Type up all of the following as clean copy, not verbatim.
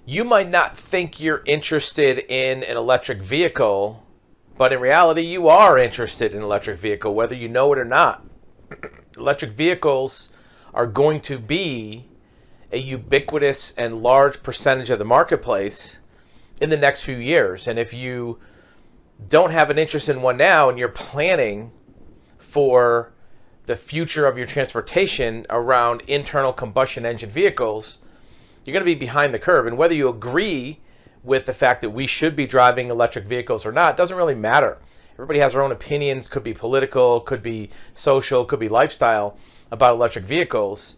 You might not think you're interested in an electric vehicle, but in reality, you are interested in an electric vehicle, whether you know it or not. Electric vehicles are going to be a ubiquitous and large percentage of the marketplace in the next few years. And if you don't have an interest in one now and you're planning for the future of your transportation around internal combustion engine vehicles, you're going to be behind the curve. And whether you agree with the fact that we should be driving electric vehicles or not doesn't really matter. Everybody has their own opinions, could be political, could be social, could be lifestyle about electric vehicles.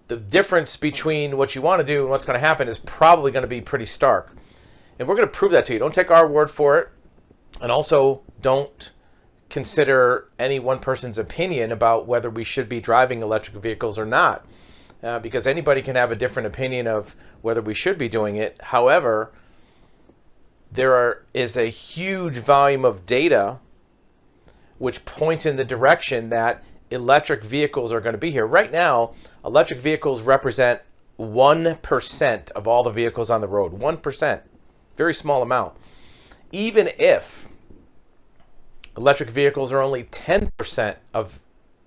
The difference between what you want to do and what's going to happen is probably going to be pretty stark. And we're going to prove that to you. Don't take our word for it. And also don't consider any one person's opinion about whether we should be driving electric vehicles or not. Because anybody can have a different opinion of whether we should be doing it. However, is a huge volume of data which points in the direction that electric vehicles are going to be here. Right now, electric vehicles represent 1% of all the vehicles on the road. 1%. Very small amount. Even if electric vehicles are only 10% of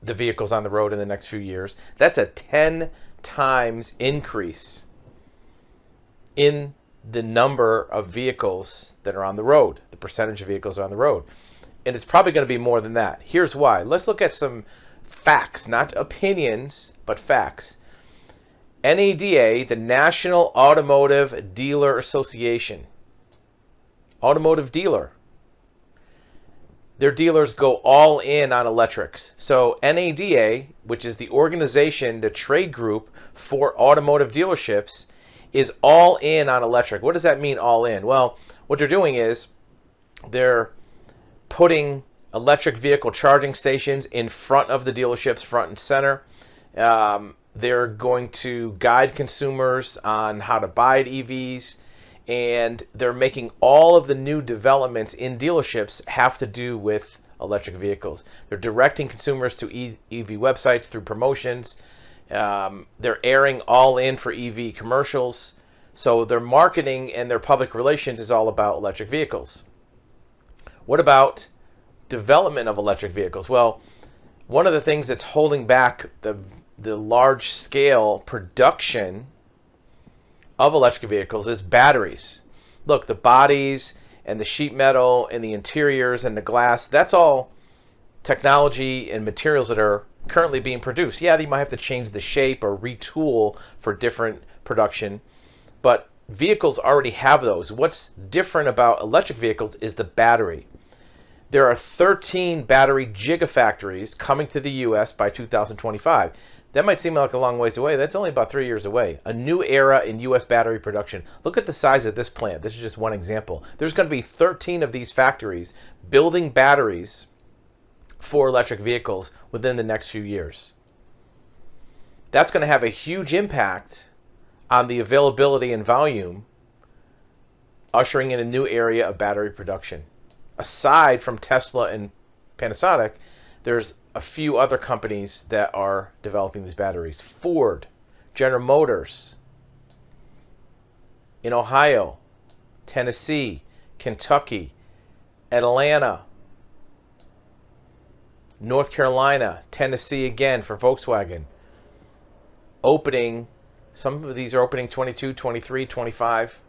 the vehicles on the road in the next few years, that's a 10 times increase in the number of vehicles that are on the road, the percentage of vehicles on the road. And it's probably going to be more than that. Here's why. Let's look at some facts, not opinions, but facts. NADA, the National Automotive Dealer Association. Automotive dealer. Their dealers go all in on electrics. So NADA, which is the organization, the trade group for automotive dealerships, is all in on electric. What does that mean, all in? Well, what they're doing is they're putting electric vehicle charging stations in front of the dealerships, front and center. They're going to guide consumers on how to buy EVs. And they're making all of the new developments in dealerships have to do with electric vehicles. They're directing consumers to EV websites through promotions. They're airing all in for EV commercials. So their marketing and their public relations is all about electric vehicles. What about development of electric vehicles? Well, one of the things that's holding back the large scale production of electric vehicles is batteries. Look, the bodies and the sheet metal and the interiors and the glass, that's all technology and materials that are currently being produced. Yeah, they might have to change the shape or retool for different production, but vehicles already have those. What's different about electric vehicles is the battery. There are 13 battery gigafactories coming to the U.S. by 2025. That might seem like a long ways away. That's only about 3 years away. A new era in U.S. battery production. Look at the size of this plant. This is just one example. There's going to be 13 of these factories building batteries for electric vehicles within the next few years. That's going to have a huge impact on the availability and volume, ushering in a new area of battery production. Aside from Tesla and Panasonic, there's a few other companies that are developing these batteries. Ford, General Motors, in Ohio, Tennessee, Kentucky, Atlanta, North Carolina, Tennessee again for Volkswagen. Opening, some of these are opening 22, 23, 25.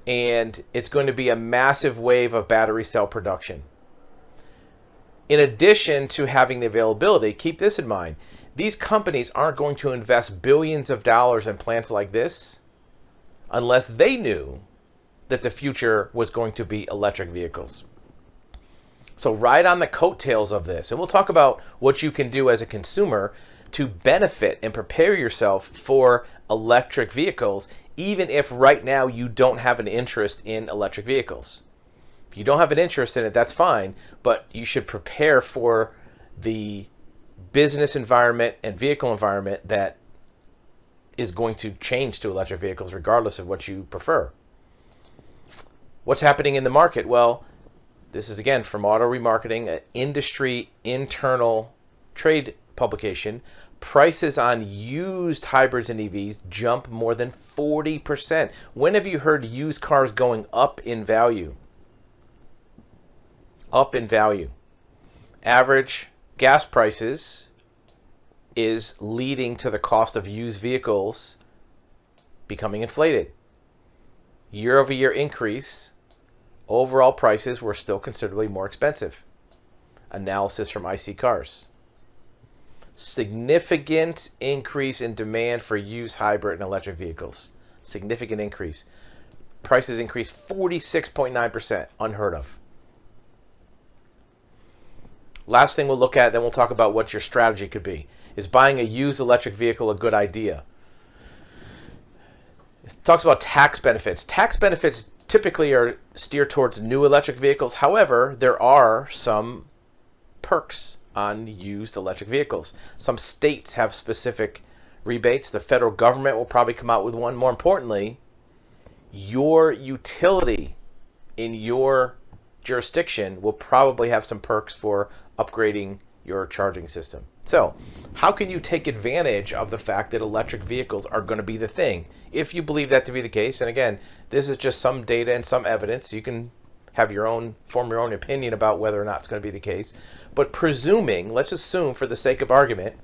And it's going to be a massive wave of battery cell production. In addition to having the availability, keep this in mind, these companies aren't going to invest billions of dollars in plants like this unless they knew that the future was going to be electric vehicles. So ride on the coattails of this, and we'll talk about what you can do as a consumer to benefit and prepare yourself for electric vehicles, even if right now you don't have an interest in electric vehicles. If you don't have an interest in it, that's fine, but you should prepare for the business environment and vehicle environment that is going to change to electric vehicles regardless of what you prefer. What's happening in the market? Well, this is again from Auto Remarketing, an industry internal trade publication. prices on used hybrids and EVs jump more than 40%. When have you heard used cars going up in value? Up in value. Average gas prices is leading to the cost of used vehicles becoming inflated. Year-over-year increase, overall prices were still considerably more expensive. Analysis from IC Cars. Significant increase in demand for used hybrid and electric vehicles. Significant increase. Prices increased 46.9%. Unheard of. Last thing we'll look at, then we'll talk about what your strategy could be. Is buying a used electric vehicle a good idea? It talks about tax benefits. Tax benefits typically are steered towards new electric vehicles. However, there are some perks on used electric vehicles. Some states have specific rebates. The federal government will probably come out with one. More importantly, your utility in your jurisdiction will probably have some perks for upgrading your charging system. So, how can you take advantage of the fact that electric vehicles are going to be the thing? If you believe that to be the case, and again, this is just some data and some evidence. You can have your own, form your own opinion about whether or not it's going to be the case. But presuming, let's assume for the sake of argument,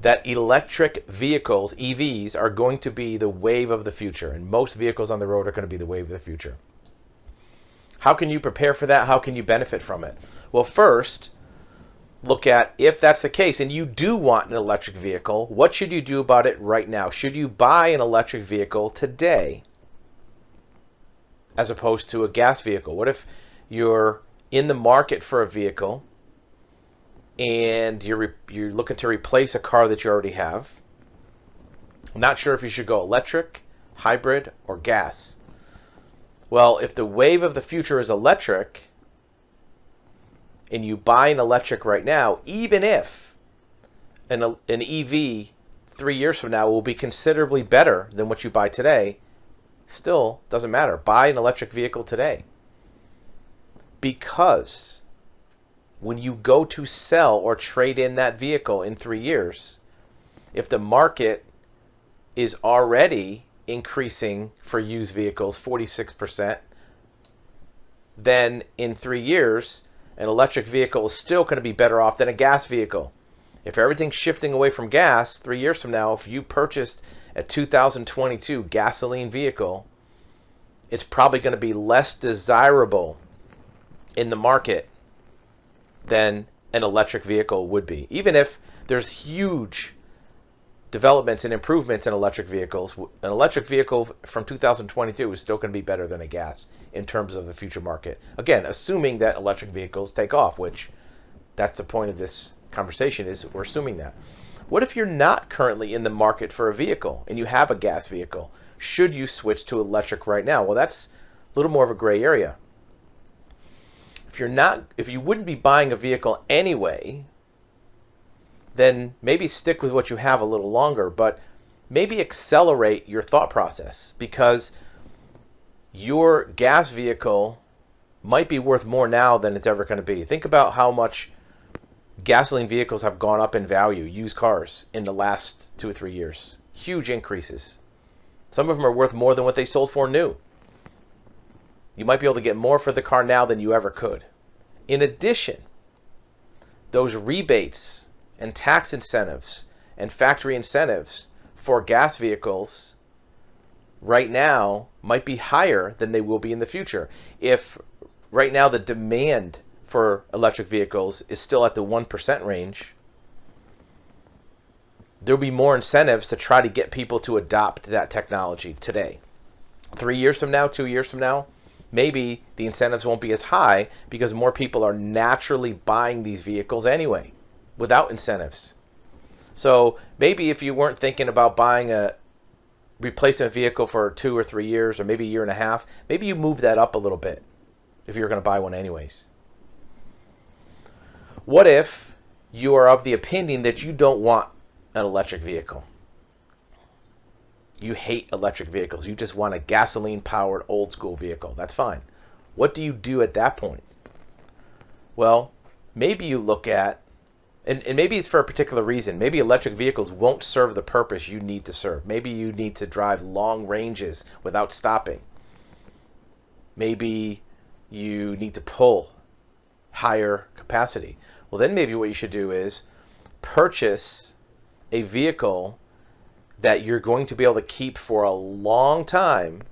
that electric vehicles, EVs, are going to be the wave of the future, and most vehicles on the road are going to be the wave of the future. How can you prepare for that? How can you benefit from it? Well, first, look at if that's the case and you do want an electric vehicle, what should you do about it right now? Should you buy an electric vehicle today as opposed to a gas vehicle? What if you're in the market for a vehicle and you're looking to replace a car that you already have? I'm not sure if you should go electric, hybrid, or gas. Well, if the wave of the future is electric, and you buy an electric right now, even if an EV 3 years from now will be considerably better than what you buy today, still doesn't matter. Buy an electric vehicle today. Because when you go to sell or trade in that vehicle in 3 years, if the market is already increasing for used vehicles 46%, then in 3 years, an electric vehicle is still going to be better off than a gas vehicle. If everything's shifting away from gas, 3 years from now, if you purchased a 2022 gasoline vehicle, it's probably going to be less desirable in the market than an electric vehicle would be. Even if there's huge developments and improvements in electric vehicles, an electric vehicle from 2022 is still going to be better than a gas in terms of the future market. Again, assuming that electric vehicles take off, which that's the point of this conversation, is we're assuming that. What if you're not currently in the market for a vehicle and you have a gas vehicle? Should you switch to electric right now? Well, that's a little more of a gray area. If you wouldn't be buying a vehicle anyway, then maybe stick with what you have a little longer, but maybe accelerate your thought process, because your gas vehicle might be worth more now than it's ever going to be. Think about how much gasoline vehicles have gone up in value, used cars, in the last 2 or 3 years. Huge increases. Some of them are worth more than what they sold for new. You might be able to get more for the car now than you ever could. In addition, those rebates and tax incentives and factory incentives for gas vehicles right now might be higher than they will be in the future. If right now the demand for electric vehicles is still at the 1% range, there'll be more incentives to try to get people to adopt that technology today. 3 years from now, 2 years from now, maybe the incentives won't be as high because more people are naturally buying these vehicles anyway without incentives. So maybe if you weren't thinking about buying a replacement vehicle for 2 or 3 years, or maybe a year and a half, maybe you move that up a little bit if you're going to buy one anyways. What if you are of the opinion that you don't want an electric vehicle? You hate electric vehicles. You just want a gasoline-powered old-school vehicle. That's fine. What do you do at that point? Well, maybe you look at And maybe it's for a particular reason. Maybe electric vehicles won't serve the purpose you need to serve. Maybe you need to drive long ranges without stopping. Maybe you need to pull higher capacity. Well, then maybe what you should do is purchase a vehicle that you're going to be able to keep for a long time,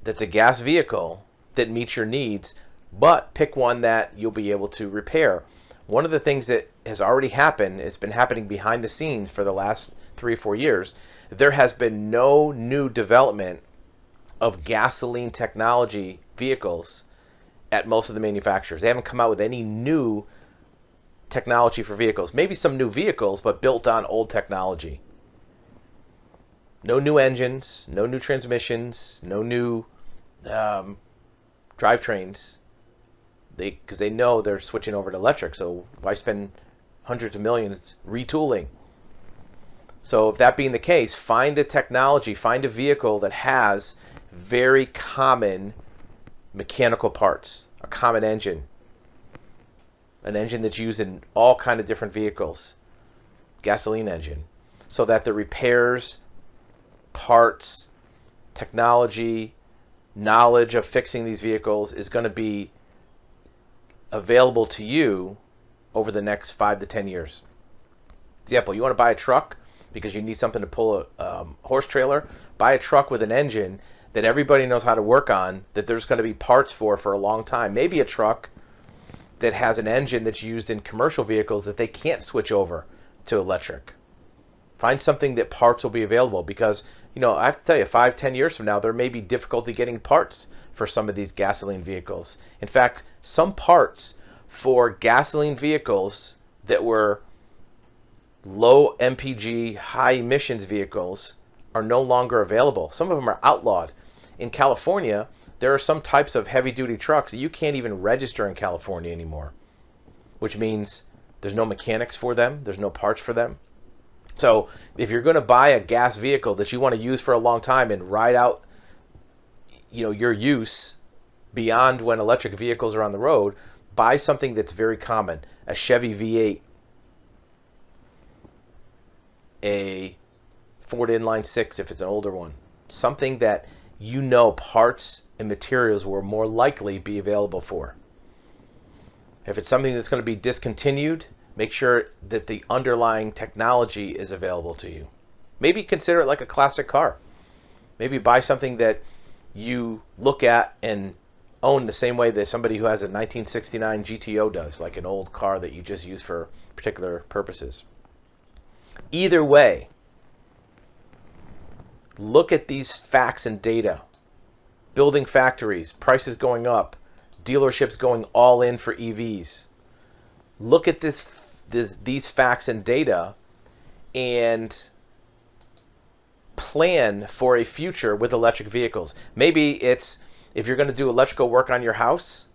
that's a gas vehicle that meets your needs, but pick one that you'll be able to repair. One of the things that has already happened, it's been happening behind the scenes for the last 3 or 4 years, there has been no new development of gasoline technology vehicles at most of the manufacturers. They haven't come out with any new technology for vehicles. Maybe some new vehicles, but built on old technology. No new engines, no new transmissions, no new drivetrains. Because they know they're switching over to electric, so why spend hundreds of millions retooling? So if that being the case, find a technology, find a vehicle that has very common mechanical parts, a common engine, an engine that's used in all kind of different vehicles, gasoline engine, so that the repairs, parts, technology, knowledge of fixing these vehicles is going to be available to you over the next 5 to 10 years. Example, you want to buy a truck because you need something to pull a horse trailer. Buy a truck with an engine that everybody knows how to work on, that there's going to be parts for a long time. Maybe a truck that has an engine that's used in commercial vehicles that they can't switch over to electric. Find something that parts will be available, because, you know, I have to tell you, 5, 10 years from now, there may be difficulty getting parts for some of these gasoline vehicles. In fact, some parts for gasoline vehicles that were low MPG, high emissions vehicles are no longer available. Some of them are outlawed. In California, there are some types of heavy duty trucks that you can't even register in California anymore, which means there's no mechanics for them, there's no parts for them. So if you're going to buy a gas vehicle that you want to use for a long time and ride out, you know, your use beyond when electric vehicles are on the road, buy something that's very common. A Chevy V8, a Ford Inline 6 if it's an older one. Something that you know parts and materials will more likely be available for. If it's something that's going to be discontinued, make sure that the underlying technology is available to you. Maybe consider it like a classic car. Maybe buy something that you look at and own the same way that somebody who has a 1969 GTO does, like an old car that you just use for particular purposes. Either way, look at these facts and data. Building factories, prices going up, dealerships going all in for EVs. Look at these facts and data and plan for a future with electric vehicles. Maybe it's, if you're going to do electrical work on your house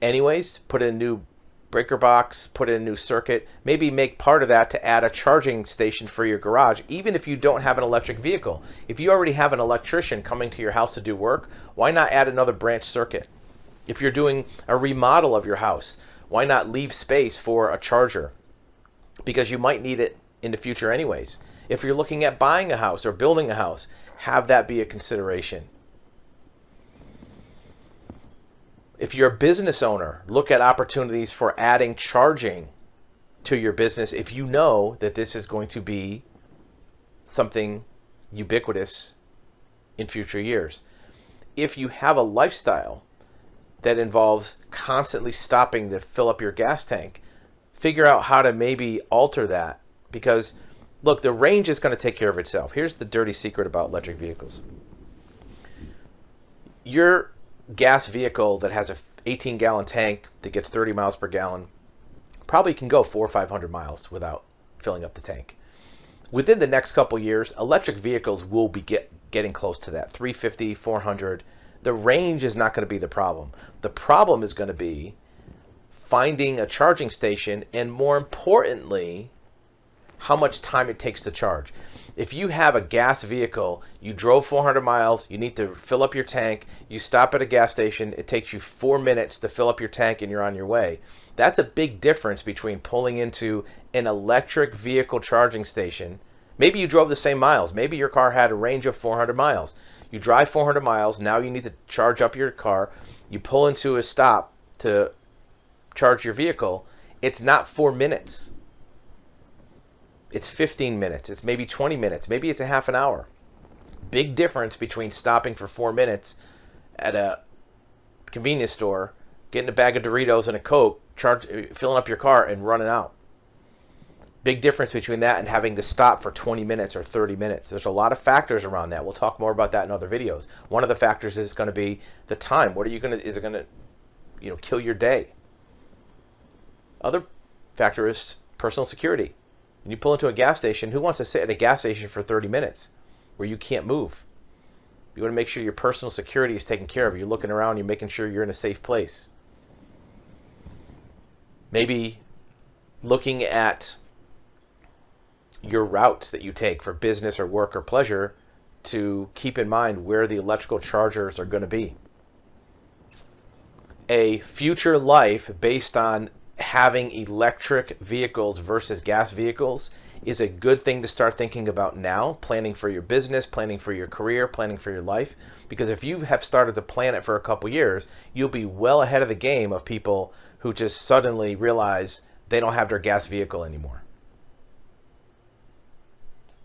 anyways, put in a new breaker box, put in a new circuit, maybe make part of that to add a charging station for your garage, even if you don't have an electric vehicle. If you already have an electrician coming to your house to do work, why not add another branch circuit? If you're doing a remodel of your house, why not leave space for a charger? Because you might need it in the future anyways. If you're looking at buying a house or building a house, have that be a consideration. If you're a business owner, look at opportunities for adding charging to your business if you know that this is going to be something ubiquitous in future years. If you have a lifestyle that involves constantly stopping to fill up your gas tank, figure out how to maybe alter that, because look, the range is going to take care of itself. Here's the dirty secret about electric vehicles. Your gas vehicle that has a 18-gallon tank that gets 30 miles per gallon probably can go 400 or 500 miles without filling up the tank. Within the next couple years, electric vehicles will be getting close to that, 350, 400. The range is not going to be the problem. The problem is going to be finding a charging station, and more importantly, how much time it takes to charge. If you have a gas vehicle, you drove 400 miles, you need to fill up your tank, you stop at a gas station, it takes you 4 minutes to fill up your tank and you're on your way. That's a big difference between pulling into an electric vehicle charging station. Maybe you drove the same miles. Maybe your car had a range of 400 miles. You drive 400 miles, now you need to charge up your car. You pull into a stop to charge your vehicle. It's not 4 minutes. It's 15 minutes. It's maybe 20 minutes. Maybe it's a half an hour. Big difference between stopping for 4 minutes at a convenience store, getting a bag of Doritos and a Coke, filling up your car and running out. Big difference between that and having to stop for 20 minutes or 30 minutes. There's a lot of factors around that. We'll talk more about that in other videos. One of the factors is going to be the time. Is it going to, kill your day? Other factor is personal security. When you pull into a gas station, who wants to sit at a gas station for 30 minutes where you can't move? You want to make sure your personal security is taken care of. You're looking around, you're making sure you're in a safe place. Maybe looking at your routes that you take for business or work or pleasure to keep in mind where the electrical chargers are going to be. A future life based on having electric vehicles versus gas vehicles is a good thing to start thinking about now, planning for your business, planning for your career, planning for your life. Because if you have started to plan it for a couple years, you'll be well ahead of the game of people who just suddenly realize they don't have their gas vehicle anymore.